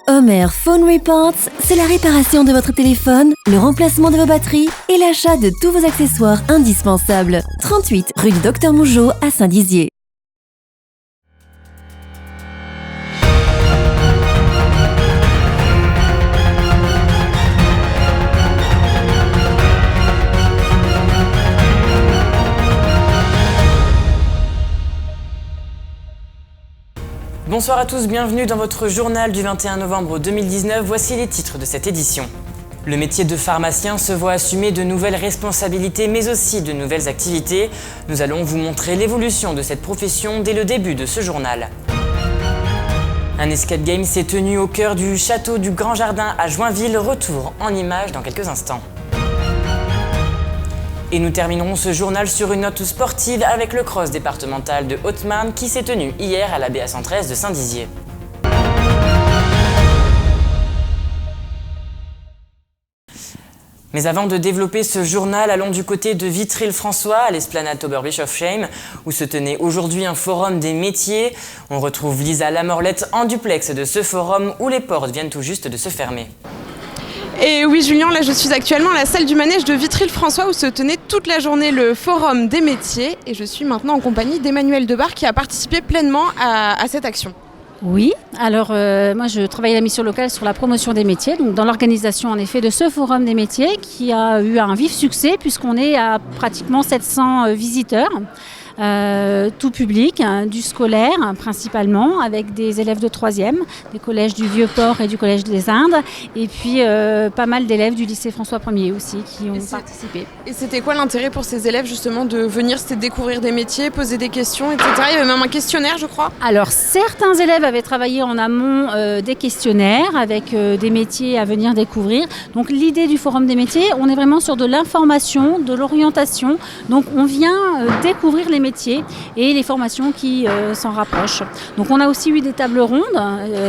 Homer Phone Reports, c'est la réparation de votre téléphone, le remplacement de vos batteries et l'achat de tous vos accessoires indispensables. 38 rue du Docteur Mougeot à Saint-Dizier. Bonsoir à tous, bienvenue dans votre journal du 21 novembre 2019. Voici les titres de cette édition. Le métier de pharmacien se voit assumer de nouvelles responsabilités mais aussi de nouvelles activités. Nous allons vous montrer l'évolution de cette profession dès le début de ce journal. Un escape game s'est tenu au cœur du château du Grand Jardin à Joinville. Retour en images dans quelques instants. Et nous terminerons ce journal sur une note sportive avec le cross départemental de Haute-Marne qui s'est tenu hier à la BA 113 de Saint-Dizier. Mais avant de développer ce journal, allons du côté de Vitry-le-François, à l'esplanade Oberbischof-Schheim, où se tenait aujourd'hui un forum des métiers. On retrouve Lisa Lamorlette en duplex de ce forum où les portes viennent tout juste de se fermer. Et oui Julien, là je suis actuellement à la salle du manège de Vitry-le-François où se tenait toute la journée le forum des métiers et je suis maintenant en compagnie d'Emmanuelle Debar qui a participé pleinement à cette action. Oui, alors moi je travaille à la mission locale sur la promotion des métiers, donc dans l'organisation en effet de ce forum des métiers qui a eu un vif succès puisqu'on est à pratiquement 700 visiteurs. Tout public, du scolaire principalement, avec des élèves de 3e, des collèges du Vieux-Port et du Collège des Indes, et puis pas mal d'élèves du lycée François 1er aussi qui ont participé. Et c'était quoi l'intérêt pour ces élèves justement de venir, c'était découvrir des métiers, poser des questions, etc. Il y avait même un questionnaire je crois. Alors certains élèves avaient travaillé en amont des questionnaires avec des métiers à venir découvrir. Donc l'idée du forum des métiers, on est vraiment sur de l'information, de l'orientation, donc on vient découvrir les métiers et les formations qui s'en rapprochent. Donc on a aussi eu des tables rondes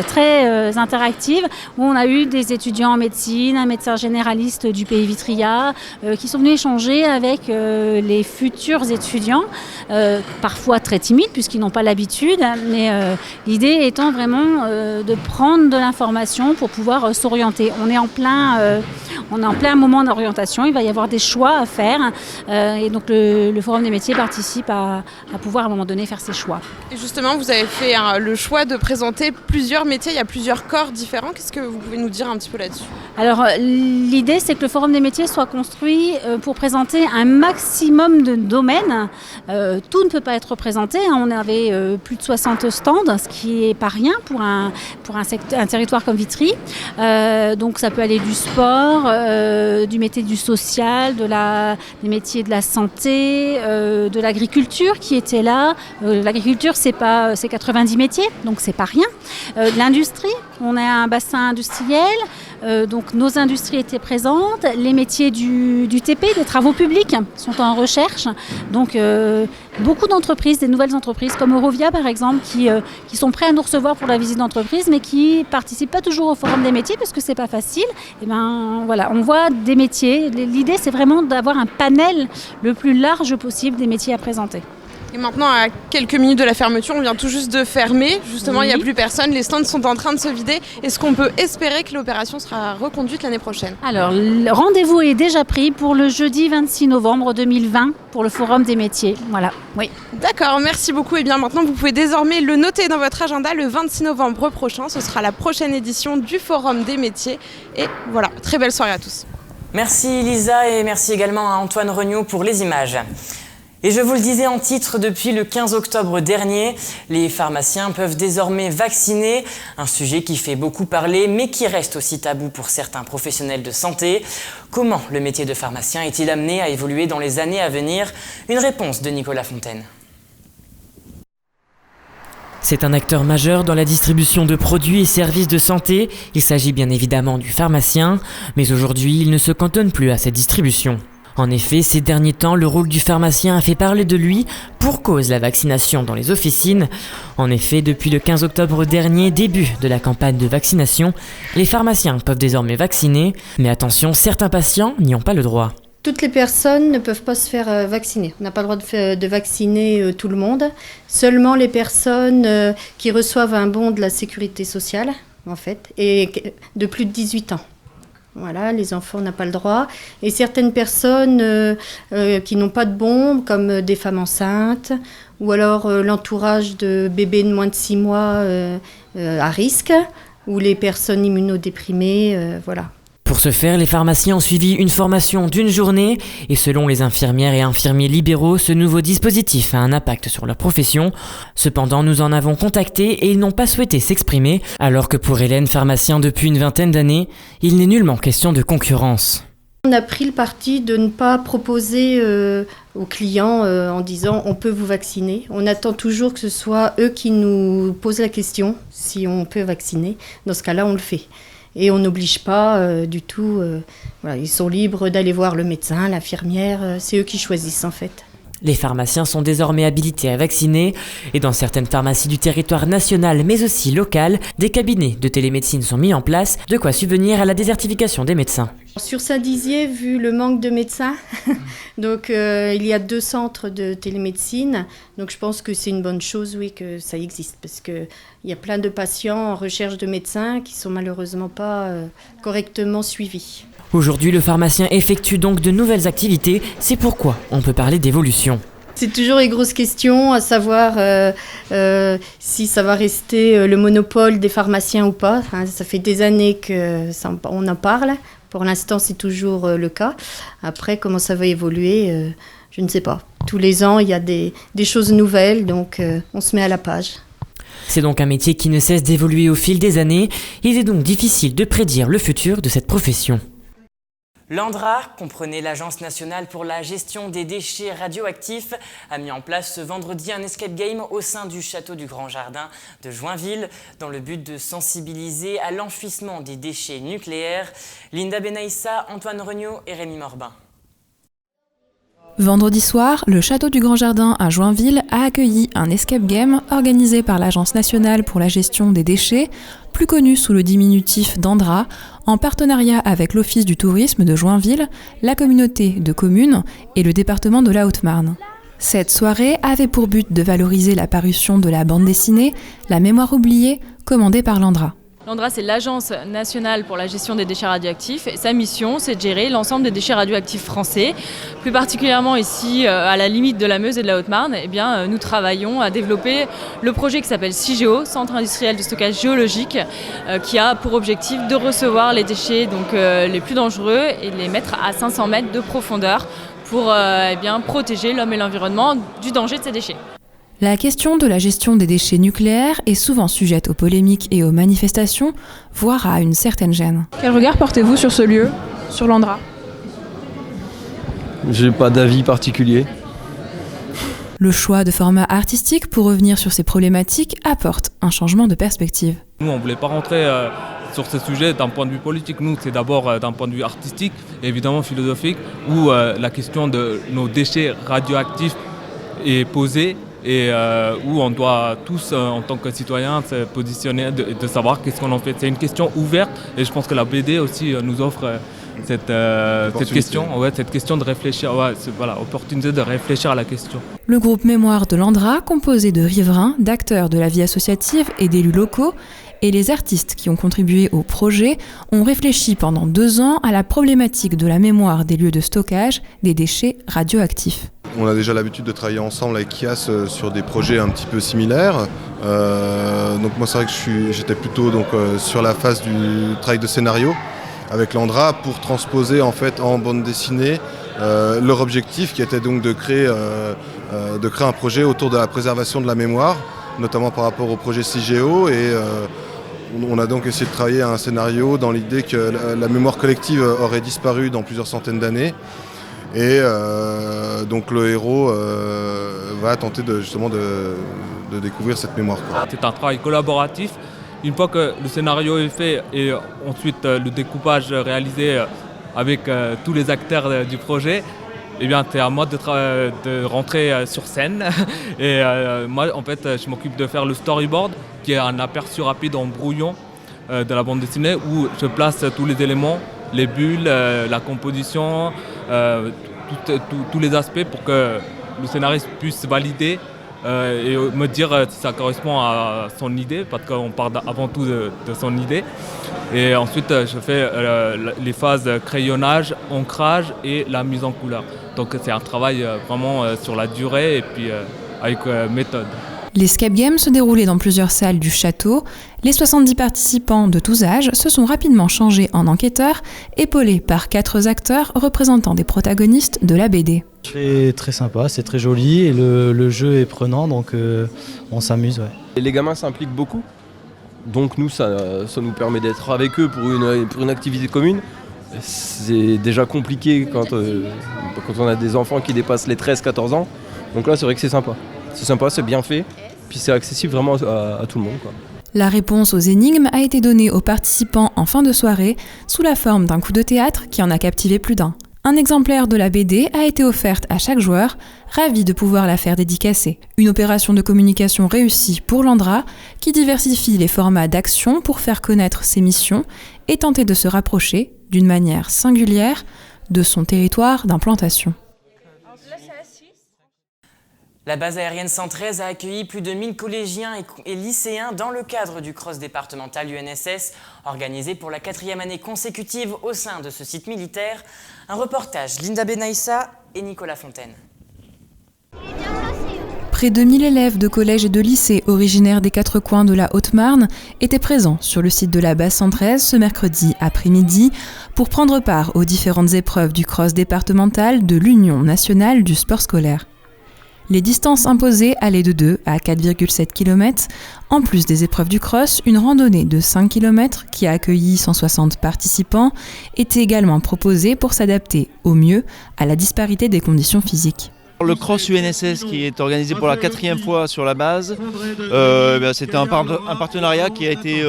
très interactives où on a eu des étudiants en médecine, un médecin généraliste du pays Vitria qui sont venus échanger avec les futurs étudiants, parfois très timides puisqu'ils n'ont pas l'habitude, mais l'idée étant vraiment de prendre de l'information pour pouvoir s'orienter. On est en plein moment d'orientation, il va y avoir des choix à faire et donc le Forum des métiers participe à pouvoir à un moment donné faire ses choix. Et justement, vous avez fait le choix de présenter plusieurs métiers, il y a plusieurs corps différents. Qu'est-ce que vous pouvez nous dire un petit peu là-dessus ? Alors l'idée c'est que le Forum des métiers soit construit pour présenter un maximum de domaines. Tout ne peut pas être présenté, on avait plus de 60 stands, ce qui n'est pas rien pour un territoire comme Vitry. Donc ça peut aller du sport, du métier du social, des métiers de la santé, de l'agriculture qui était là. L'agriculture, c'est 90 métiers, donc c'est pas rien. L'industrie, on a un bassin industriel, donc nos industries étaient présentes. Les métiers du TP, des travaux publics, sont en recherche. Donc beaucoup d'entreprises, des nouvelles entreprises comme Eurovia par exemple, qui sont prêts à nous recevoir pour la visite d'entreprise, mais qui participent pas toujours au Forum des métiers parce que c'est pas facile. Et ben voilà, on voit des métiers. L'idée, c'est vraiment d'avoir un panel le plus large possible des métiers à présenter. Et maintenant, à quelques minutes de la fermeture, on vient tout juste de fermer. Justement, oui. Il n'y a plus personne, les stands sont en train de se vider. Est-ce qu'on peut espérer que l'opération sera reconduite l'année prochaine ? Alors, le rendez-vous est déjà pris pour le jeudi 26 novembre 2020 pour le Forum des métiers. Voilà, oui. D'accord, merci beaucoup. Et bien maintenant, vous pouvez désormais le noter dans votre agenda. Le 26 novembre prochain, ce sera la prochaine édition du Forum des métiers. Et voilà, très belle soirée à tous. Merci Lisa et merci également à Antoine Regnault pour les images. Et je vous le disais en titre, depuis le 15 octobre dernier, les pharmaciens peuvent désormais vacciner, un sujet qui fait beaucoup parler mais qui reste aussi tabou pour certains professionnels de santé. Comment le métier de pharmacien est-il amené à évoluer dans les années à venir ? Une réponse de Nicolas Fontaine. C'est un acteur majeur dans la distribution de produits et services de santé. Il s'agit bien évidemment du pharmacien, mais aujourd'hui il ne se cantonne plus à cette distribution. En effet, ces derniers temps, le rôle du pharmacien a fait parler de lui pour cause la vaccination dans les officines. En effet, depuis le 15 octobre dernier, début de la campagne de vaccination, les pharmaciens peuvent désormais vacciner, mais attention, certains patients n'y ont pas le droit. Toutes les personnes ne peuvent pas se faire vacciner. On n'a pas le droit de vacciner tout le monde. Seulement les personnes qui reçoivent un bon de la sécurité sociale en fait, et de plus de 18 ans. Voilà, les enfants n'ont pas le droit. Et certaines personnes qui n'ont pas de bon, comme des femmes enceintes, ou alors l'entourage de bébés de moins de 6 mois à risque, ou les personnes immunodéprimées, voilà. Pour ce faire, les pharmaciens ont suivi une formation d'1 journée et selon les infirmières et infirmiers libéraux, ce nouveau dispositif a un impact sur leur profession. Cependant, nous en avons contacté et ils n'ont pas souhaité s'exprimer, alors que pour Hélène, pharmacien depuis une vingtaine d'années, il n'est nullement question de concurrence. On a pris le parti de ne pas proposer aux clients en disant on peut vous vacciner. On attend toujours que ce soit eux qui nous posent la question si on peut vacciner. Dans ce cas-là, on le fait. Et on n'oblige pas du tout. Voilà, ils sont libres d'aller voir le médecin, l'infirmière. C'est eux qui choisissent en fait. Les pharmaciens sont désormais habilités à vacciner et dans certaines pharmacies du territoire national mais aussi local, des cabinets de télémédecine sont mis en place, de quoi subvenir à la désertification des médecins. Sur Saint-Dizier, vu le manque de médecins, donc il y a 2 centres de télémédecine. Donc je pense que c'est une bonne chose, oui, que ça existe. Parce qu'il y a plein de patients en recherche de médecins qui ne sont malheureusement pas correctement suivis. Aujourd'hui, le pharmacien effectue donc de nouvelles activités, c'est pourquoi on peut parler d'évolution. C'est toujours les grosses questions, à savoir si ça va rester le monopole des pharmaciens ou pas. Hein, ça fait des années qu'on en parle. Pour l'instant, c'est toujours le cas. Après, comment ça va évoluer, je ne sais pas. Tous les ans, il y a des choses nouvelles, donc on se met à la page. C'est donc un métier qui ne cesse d'évoluer au fil des années. Il est donc difficile de prédire le futur de cette profession. L'ANDRA, comprenez l'Agence nationale pour la gestion des déchets radioactifs, a mis en place ce vendredi un escape game au sein du château du Grand Jardin de Joinville, dans le but de sensibiliser à l'enfouissement des déchets nucléaires. Linda Benaïssa, Antoine Regnault et Rémi Morbin. Vendredi soir, le château du Grand Jardin à Joinville a accueilli un escape game organisé par l'Agence nationale pour la gestion des déchets, plus connue sous le diminutif d'ANDRA, en partenariat avec l'Office du tourisme de Joinville, la communauté de communes et le département de la Haute-Marne. Cette soirée avait pour but de valoriser la parution de la bande dessinée « La mémoire oubliée » commandée par l'ANDRA. L'ANDRA, c'est l'Agence nationale pour la gestion des déchets radioactifs. Et sa mission, c'est de gérer l'ensemble des déchets radioactifs français. Plus particulièrement ici, à la limite de la Meuse et de la Haute-Marne, nous travaillons à développer le projet qui s'appelle CIGEO, Centre industriel de stockage géologique, qui a pour objectif de recevoir les déchets les plus dangereux et de les mettre à 500 mètres de profondeur pour protéger l'homme et l'environnement du danger de ces déchets. La question de la gestion des déchets nucléaires est souvent sujette aux polémiques et aux manifestations, voire à une certaine gêne. Quel regard portez-vous sur ce lieu, sur l'ANDRA ? J'ai pas d'avis particulier. Le choix de format artistique pour revenir sur ces problématiques apporte un changement de perspective. Nous, on ne voulait pas rentrer sur ce sujet d'un point de vue politique. Nous, c'est d'abord d'un point de vue artistique et évidemment philosophique, où la question de nos déchets radioactifs est posée. Et où on doit tous, en tant que citoyens, se positionner, de savoir qu'est-ce qu'on en fait. C'est une question ouverte et je pense que la BD aussi nous offre cette question de réfléchir, opportunité de réfléchir à la question. Le groupe Mémoire de l'ANDRA, composé de riverains, d'acteurs de la vie associative et d'élus locaux, et les artistes qui ont contribué au projet, ont réfléchi pendant 2 ans à la problématique de la mémoire des lieux de stockage des déchets radioactifs. On a déjà l'habitude de travailler ensemble avec Kias sur des projets un petit peu similaires. Donc moi c'est vrai que j'étais plutôt sur la phase du travail de scénario avec l'ANDRA pour transposer en fait en bande dessinée leur objectif qui était donc de créer un projet autour de la préservation de la mémoire, notamment par rapport au projet CIGEO et on a donc essayé de travailler un scénario dans l'idée que la mémoire collective aurait disparu dans plusieurs centaines d'années. Et donc le héros va tenter de découvrir cette mémoire. C'est un travail collaboratif. Une fois que le scénario est fait et ensuite le découpage réalisé avec tous les acteurs du projet, c'est à moi de rentrer sur scène. Et moi, en fait, je m'occupe de faire le storyboard, qui est un aperçu rapide en brouillon de la bande dessinée, où je place tous les éléments, les bulles, la composition, tous les aspects pour que le scénariste puisse valider et me dire si ça correspond à son idée, parce qu'on part avant tout de son idée. Et ensuite, je fais les phases crayonnage, ancrage et la mise en couleur. Donc c'est un travail vraiment sur la durée et puis avec méthode. L'escape game se déroulait dans plusieurs salles du château. Les 70 participants de tous âges se sont rapidement changés en enquêteurs, épaulés par 4 acteurs représentant des protagonistes de la BD. C'est très sympa, c'est très joli et le jeu est prenant, donc on s'amuse. Ouais. Et les gamins s'impliquent beaucoup, donc nous ça nous permet d'être avec eux pour une activité commune. C'est déjà compliqué quand on a des enfants qui dépassent les 13-14 ans, donc là c'est vrai que c'est sympa. C'est sympa, c'est bien fait, puis c'est accessible vraiment à tout le monde, quoi. La réponse aux énigmes a été donnée aux participants en fin de soirée sous la forme d'un coup de théâtre qui en a captivé plus d'un. Un exemplaire de la BD a été offerte à chaque joueur, ravi de pouvoir la faire dédicacer. Une opération de communication réussie pour l'Andra qui diversifie les formats d'action pour faire connaître ses missions et tenter de se rapprocher, d'une manière singulière, de son territoire d'implantation. La base aérienne 113 a accueilli plus de 1000 collégiens et lycéens dans le cadre du cross départemental UNSS, organisé pour la 4e année consécutive au sein de ce site militaire. Un reportage Linda Benaïssa et Nicolas Fontaine. Près de 1000 élèves de collèges et de lycées originaires des 4 coins de la Haute-Marne étaient présents sur le site de la base 113 ce mercredi après-midi pour prendre part aux différentes épreuves du cross départemental de l'Union nationale du sport scolaire. Les distances imposées allaient de 2 à 4,7 km. En plus des épreuves du cross, une randonnée de 5 km qui a accueilli 160 participants était également proposée pour s'adapter au mieux à la disparité des conditions physiques. Le cross UNSS qui est organisé pour la 4e fois sur la base, c'était un partenariat qui a été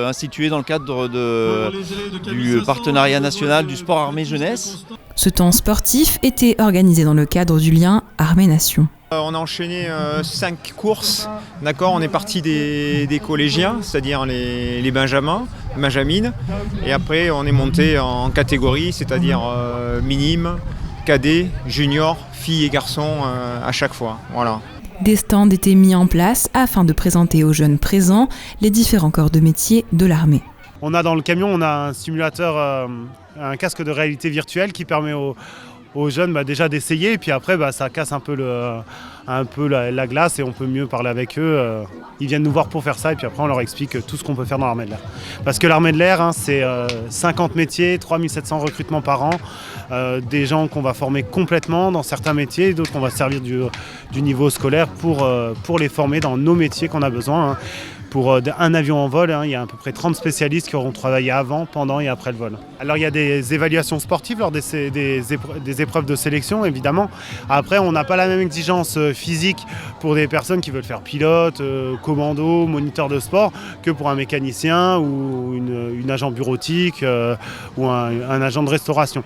institué dans le cadre du partenariat national du sport armée-jeunesse. Ce temps sportif était organisé dans le cadre du lien Armée-Nation. On a enchaîné 5 courses, d'accord. On est parti des collégiens, c'est-à-dire les benjamines, et après on est monté en catégorie, c'est-à-dire minime, cadet, junior, filles et garçons à chaque fois. Voilà. Des stands étaient mis en place afin de présenter aux jeunes présents les différents corps de métier de l'armée. On a dans le camion, on a un simulateur, un casque de réalité virtuelle qui permet aux jeunes déjà d'essayer, et puis après ça casse un peu la glace et on peut mieux parler avec eux. Ils viennent nous voir pour faire ça et puis après on leur explique tout ce qu'on peut faire dans l'armée de l'air. Parce que l'armée de l'air, c'est 50 métiers, 3700 recrutements par an, des gens qu'on va former complètement dans certains métiers, d'autres qu'on va servir du niveau scolaire pour les former dans nos métiers qu'on a besoin. Pour un avion en vol, il y a à peu près 30 spécialistes qui auront travaillé avant, pendant et après le vol. Alors il y a des évaluations sportives lors des épreuves de sélection, évidemment. Après, on n'a pas la même exigence physique pour des personnes qui veulent faire pilote, commando, moniteur de sport, que pour un mécanicien ou une agent bureautique ou un agent de restauration.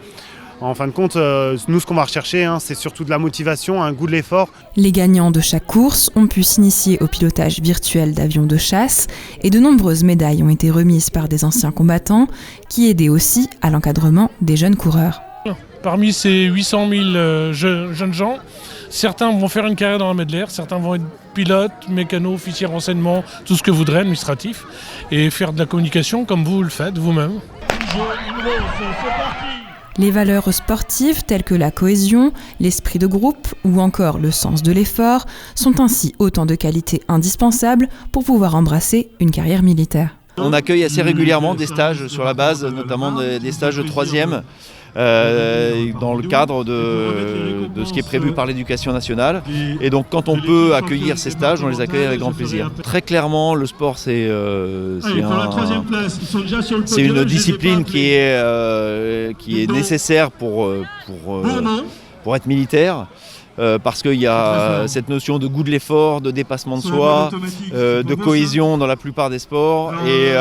En fin de compte, nous, ce qu'on va rechercher, c'est surtout de la motivation, un goût de l'effort. Les gagnants de chaque course ont pu s'initier au pilotage virtuel d'avions de chasse et de nombreuses médailles ont été remises par des anciens combattants qui aidaient aussi à l'encadrement des jeunes coureurs. Parmi ces 800 000 jeunes gens, certains vont faire une carrière dans l'armée de l'air, certains vont être pilotes, mécanos, officiers renseignement, tout ce que vous voudrez, administratif, et faire de la communication comme vous le faites vous-même. Les valeurs sportives telles que la cohésion, l'esprit de groupe ou encore le sens de l'effort sont ainsi autant de qualités indispensables pour pouvoir embrasser une carrière militaire. On accueille assez régulièrement des stages sur la base, notamment des stages de 3e, dans le cadre de ce qui est prévu par l'éducation nationale. Et donc quand on peut accueillir ces stages, on les accueille avec grand plaisir. Très clairement, le sport c'est une discipline qui est nécessaire pour être militaire. Parce qu'il y a cette notion de goût de l'effort, de dépassement de soi, de cohésion dans la plupart des sports et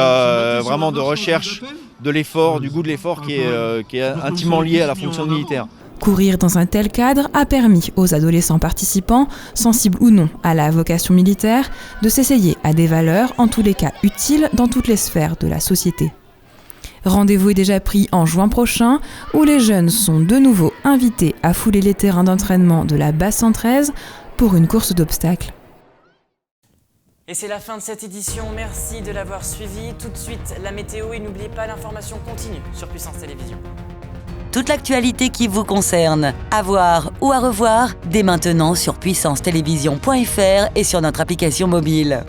vraiment de recherche de l'effort, du goût de l'effort qui est intimement lié à la fonction militaire. Courir dans un tel cadre a permis aux adolescents participants, sensibles ou non à la vocation militaire, de s'essayer à des valeurs, en tous les cas utiles dans toutes les sphères de la société. Rendez-vous est déjà pris en juin prochain, où les jeunes sont de nouveau invités à fouler les terrains d'entraînement de la base 113 pour une course d'obstacles. Et c'est la fin de cette édition, merci de l'avoir suivi. Tout de suite, la météo et n'oubliez pas l'information continue sur Puissance Télévisions. Toute l'actualité qui vous concerne, à voir ou à revoir, dès maintenant sur puissancetélévision.fr et sur notre application mobile.